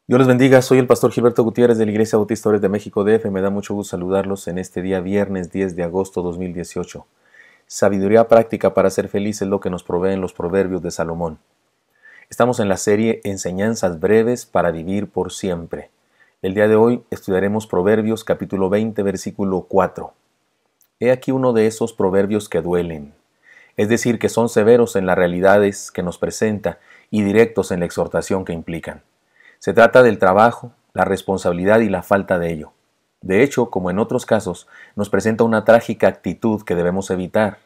Dios les bendiga, soy el pastor Gilberto Gutiérrez de la Iglesia Bautista Obreros de México DF. Me da mucho gusto saludarlos en este día viernes 10 de agosto 2018. Sabiduría práctica para ser feliz es lo que nos proveen los proverbios de Salomón. Estamos en la serie Enseñanzas breves para vivir por siempre. El día de hoy estudiaremos Proverbios capítulo 20 versículo 4. He aquí uno de esos proverbios que duelen, es decir, que son severos en las realidades que nos presenta y directos en la exhortación que implican. Se trata del trabajo, la responsabilidad y la falta de ello. De hecho, como en otros casos, nos presenta una trágica actitud que debemos evitar.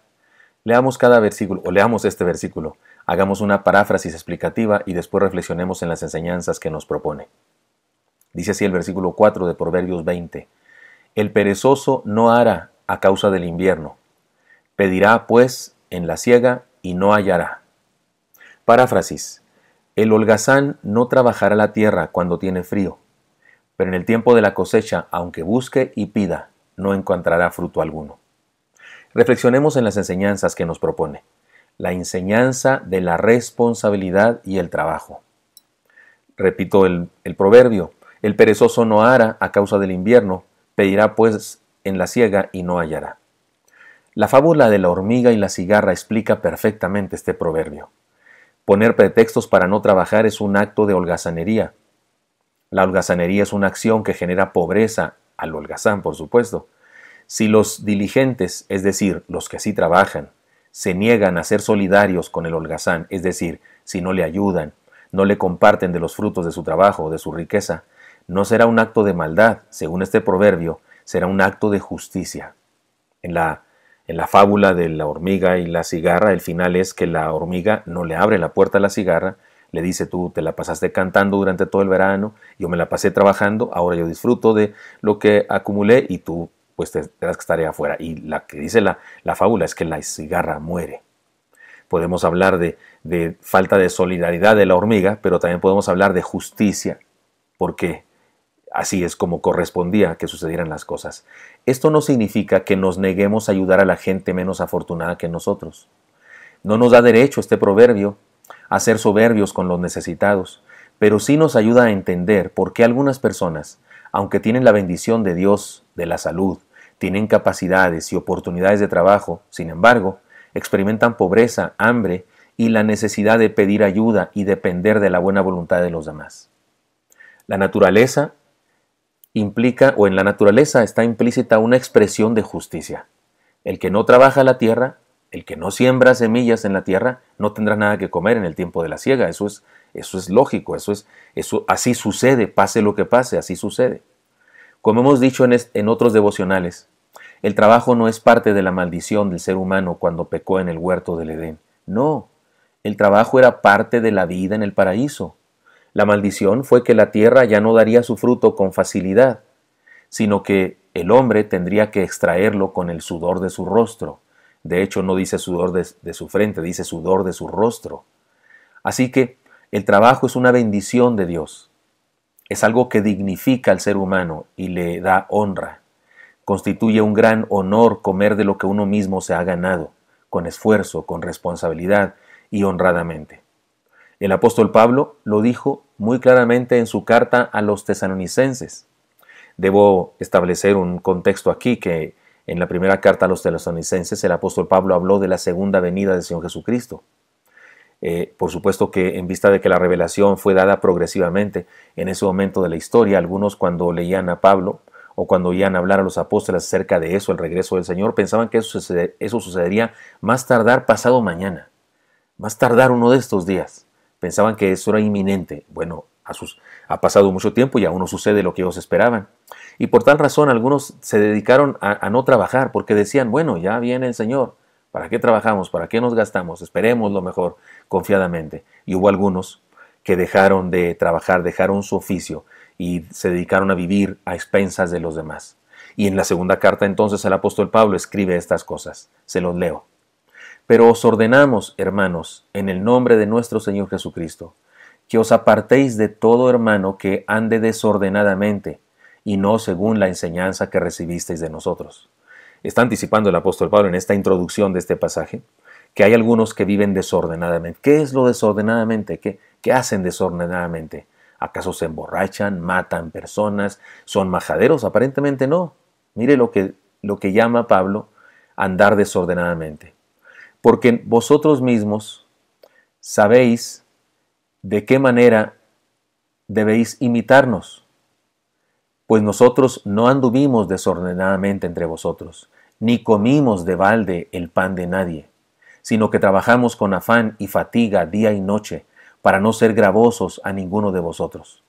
Leamos cada versículo, o leamos este versículo, hagamos una paráfrasis explicativa y después reflexionemos en las enseñanzas que nos propone. Dice así el versículo 4 de Proverbios 20. El perezoso no hará a causa del invierno. Pedirá, pues, en la siega y no hallará. Paráfrasis. El holgazán no trabajará la tierra cuando tiene frío, pero en el tiempo de la cosecha, aunque busque y pida, no encontrará fruto alguno. Reflexionemos en las enseñanzas que nos propone. La enseñanza de la responsabilidad y el trabajo. Repito el proverbio. El perezoso no hará a causa del invierno, pedirá pues en la siega y no hallará. La fábula de la hormiga y la cigarra explica perfectamente este proverbio. Poner pretextos para no trabajar es un acto de holgazanería. La holgazanería es una acción que genera pobreza al holgazán, por supuesto. Si los diligentes, es decir, los que sí trabajan, se niegan a ser solidarios con el holgazán, es decir, si no le ayudan, no le comparten de los frutos de su trabajo o de su riqueza, no será un acto de maldad, según este proverbio, será un acto de justicia. En la fábula de la hormiga y la cigarra, el final es que la hormiga no le abre la puerta a la cigarra, le dice: tú te la pasaste cantando durante todo el verano, yo me la pasé trabajando, ahora yo disfruto de lo que acumulé y tú pues tendrás que estar ahí afuera. Y la que dice la fábula es que la cigarra muere. Podemos hablar de falta de solidaridad de la hormiga, pero también podemos hablar de justicia, porque así es como correspondía que sucedieran las cosas. Esto no significa que nos neguemos a ayudar a la gente menos afortunada que nosotros. No nos da derecho este proverbio a ser soberbios con los necesitados, pero sí nos ayuda a entender por qué algunas personas, aunque tienen la bendición de Dios, de la salud, tienen capacidades y oportunidades de trabajo, sin embargo, experimentan pobreza, hambre y la necesidad de pedir ayuda y depender de la buena voluntad de los demás. La naturaleza implica, o en la naturaleza está implícita una expresión de justicia. El que no trabaja la tierra, el que no siembra semillas en la tierra, no tendrá nada que comer en el tiempo de la siega. Eso es lógico, así sucede, pase lo que pase, así sucede. Como hemos dicho en otros devocionales, el trabajo no es parte de la maldición del ser humano cuando pecó en el huerto del Edén. No, el trabajo era parte de la vida en el paraíso. La maldición fue que la tierra ya no daría su fruto con facilidad, sino que el hombre tendría que extraerlo con el sudor de su rostro. De hecho, no dice sudor de su frente, dice sudor de su rostro. Así que el trabajo es una bendición de Dios. Es algo que dignifica al ser humano y le da honra. Constituye un gran honor comer de lo que uno mismo se ha ganado, con esfuerzo, con responsabilidad y honradamente. El apóstol Pablo lo dijo muy claramente en su carta a los tesalonicenses. Debo establecer un contexto aquí, que en la primera carta a los tesalonicenses el apóstol Pablo habló de la segunda venida del Señor Jesucristo. Por supuesto que en vista de que la revelación fue dada progresivamente en ese momento de la historia, algunos cuando leían a Pablo o cuando oían hablar a los apóstoles acerca de eso, el regreso del Señor, pensaban que eso sucedería más tardar pasado mañana, más tardar uno de estos días. Pensaban que eso era inminente. Bueno, ha pasado mucho tiempo y aún no sucede lo que ellos esperaban. Y por tal razón algunos se dedicaron a no trabajar porque decían: bueno, ya viene el Señor. ¿Para qué trabajamos? ¿Para qué nos gastamos? Esperemos lo mejor confiadamente. Y hubo algunos que dejaron de trabajar, dejaron su oficio y se dedicaron a vivir a expensas de los demás. Y en la segunda carta entonces el apóstol Pablo escribe estas cosas. Se los leo. Pero os ordenamos, hermanos, en el nombre de nuestro Señor Jesucristo, que os apartéis de todo hermano que ande desordenadamente, y no según la enseñanza que recibisteis de nosotros. Está anticipando el apóstol Pablo en esta introducción de este pasaje, que hay algunos que viven desordenadamente. ¿Qué es lo desordenadamente? ¿Qué hacen desordenadamente? ¿Acaso se emborrachan, matan personas, son majaderos? Aparentemente no. Mire lo que llama Pablo andar desordenadamente. Porque vosotros mismos sabéis de qué manera debéis imitarnos, pues nosotros no anduvimos desordenadamente entre vosotros, ni comimos de balde el pan de nadie, sino que trabajamos con afán y fatiga día y noche, para no ser gravosos a ninguno de vosotros.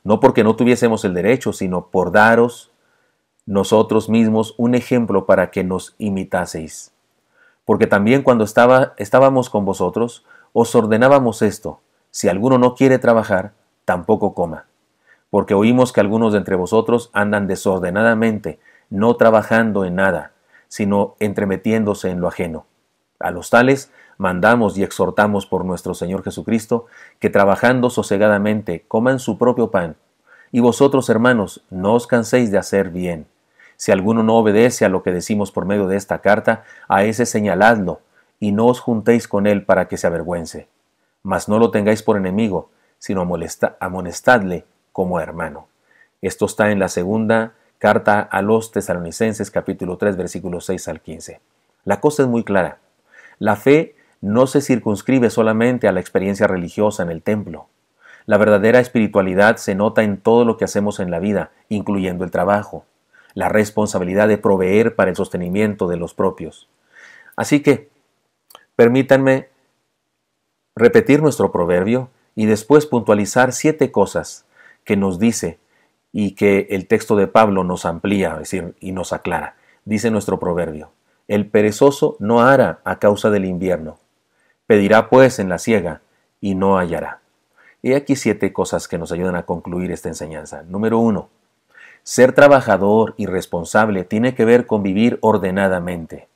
No porque no tuviésemos el derecho, sino por daros nosotros mismos un ejemplo para que nos imitaseis. Porque también cuando estábamos con vosotros, os ordenábamos esto: si alguno no quiere trabajar, tampoco coma. Porque oímos que algunos de entre vosotros andan desordenadamente, no trabajando en nada, sino entremetiéndose en lo ajeno. A los tales mandamos y exhortamos por nuestro Señor Jesucristo, que trabajando sosegadamente coman su propio pan. Y vosotros, hermanos, no os canséis de hacer bien. Si alguno no obedece a lo que decimos por medio de esta carta, a ese señaladlo, y no os juntéis con él para que se avergüence. Mas no lo tengáis por enemigo, sino amonestadle como hermano. Esto está en la segunda carta a los Tesalonicenses, capítulo 3, versículos 6 al 15. La cosa es muy clara. La fe no se circunscribe solamente a la experiencia religiosa en el templo. La verdadera espiritualidad se nota en todo lo que hacemos en la vida, incluyendo el trabajo, la responsabilidad de proveer para el sostenimiento de los propios. Así que, permítanme repetir nuestro proverbio y después puntualizar 7 cosas que nos dice y que el texto de Pablo nos amplía, es decir, y nos aclara. Dice nuestro proverbio: el perezoso no hará a causa del invierno, pedirá pues en la siega y no hallará. Y aquí 7 cosas que nos ayudan a concluir esta enseñanza. Número 1. Ser trabajador y responsable tiene que ver con vivir ordenadamente.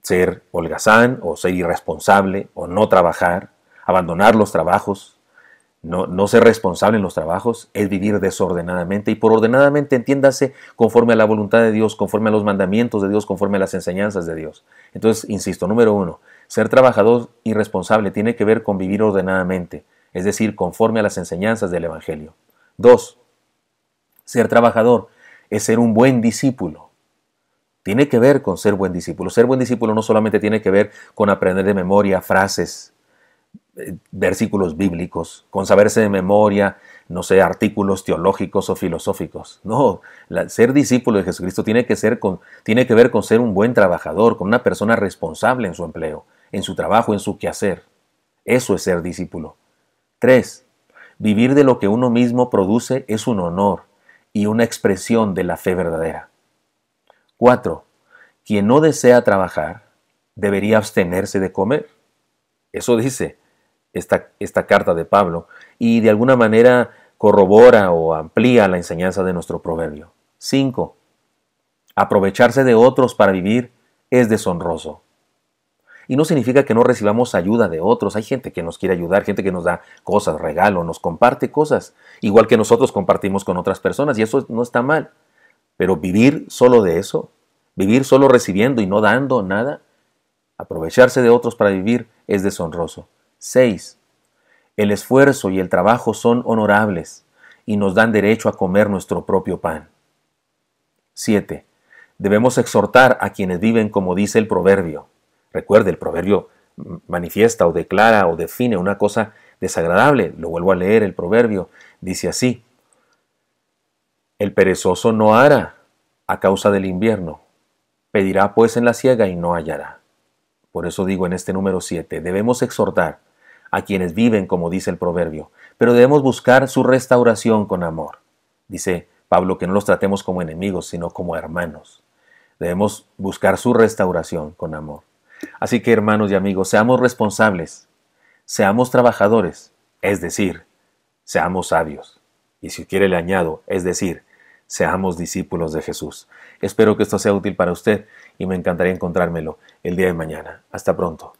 Ser holgazán o ser irresponsable o no trabajar, abandonar los trabajos, no ser responsable en los trabajos, es vivir desordenadamente. Y por ordenadamente entiéndase conforme a la voluntad de Dios, conforme a los mandamientos de Dios, conforme a las enseñanzas de Dios. Entonces, insisto, número 1, ser trabajador y responsable tiene que ver con vivir ordenadamente, es decir, conforme a las enseñanzas del Evangelio. 2, ser trabajador es ser un buen discípulo. Tiene que ver con ser buen discípulo. Ser buen discípulo no solamente tiene que ver con aprender de memoria frases, versículos bíblicos, con saberse de memoria, no sé, artículos teológicos o filosóficos. No, ser discípulo de Jesucristo tiene que ver con ser un buen trabajador, con una persona responsable en su empleo, en su trabajo, en su quehacer. Eso es ser discípulo. 3. Vivir de lo que uno mismo produce es un honor y una expresión de la fe verdadera. 4. Quien no desea trabajar debería abstenerse de comer. Eso dice esta carta de Pablo, y de alguna manera corrobora o amplía la enseñanza de nuestro proverbio. 5. Aprovecharse de otros para vivir es deshonroso. Y no significa que no recibamos ayuda de otros. Hay gente que nos quiere ayudar, gente que nos da cosas, regalo, nos comparte cosas, igual que nosotros compartimos con otras personas, y eso no está mal. Pero vivir solo de eso, vivir solo recibiendo y no dando nada, aprovecharse de otros para vivir es deshonroso. 6. El esfuerzo y el trabajo son honorables y nos dan derecho a comer nuestro propio pan. 7. Debemos exhortar a quienes viven como dice el proverbio. Recuerde, el proverbio manifiesta o declara o define una cosa desagradable. Lo vuelvo a leer, el proverbio dice así: el perezoso no hará a causa del invierno, pedirá pues en la siega y no hallará. Por eso digo en este número 7, debemos exhortar a quienes viven como dice el proverbio, pero debemos buscar su restauración con amor. Dice Pablo que no los tratemos como enemigos, sino como hermanos. Debemos buscar su restauración con amor. Así que, hermanos y amigos, seamos responsables, seamos trabajadores, es decir, seamos sabios. Y si quiere le añado, es decir, seamos discípulos de Jesús. Espero que esto sea útil para usted y me encantaría encontrármelo el día de mañana. Hasta pronto.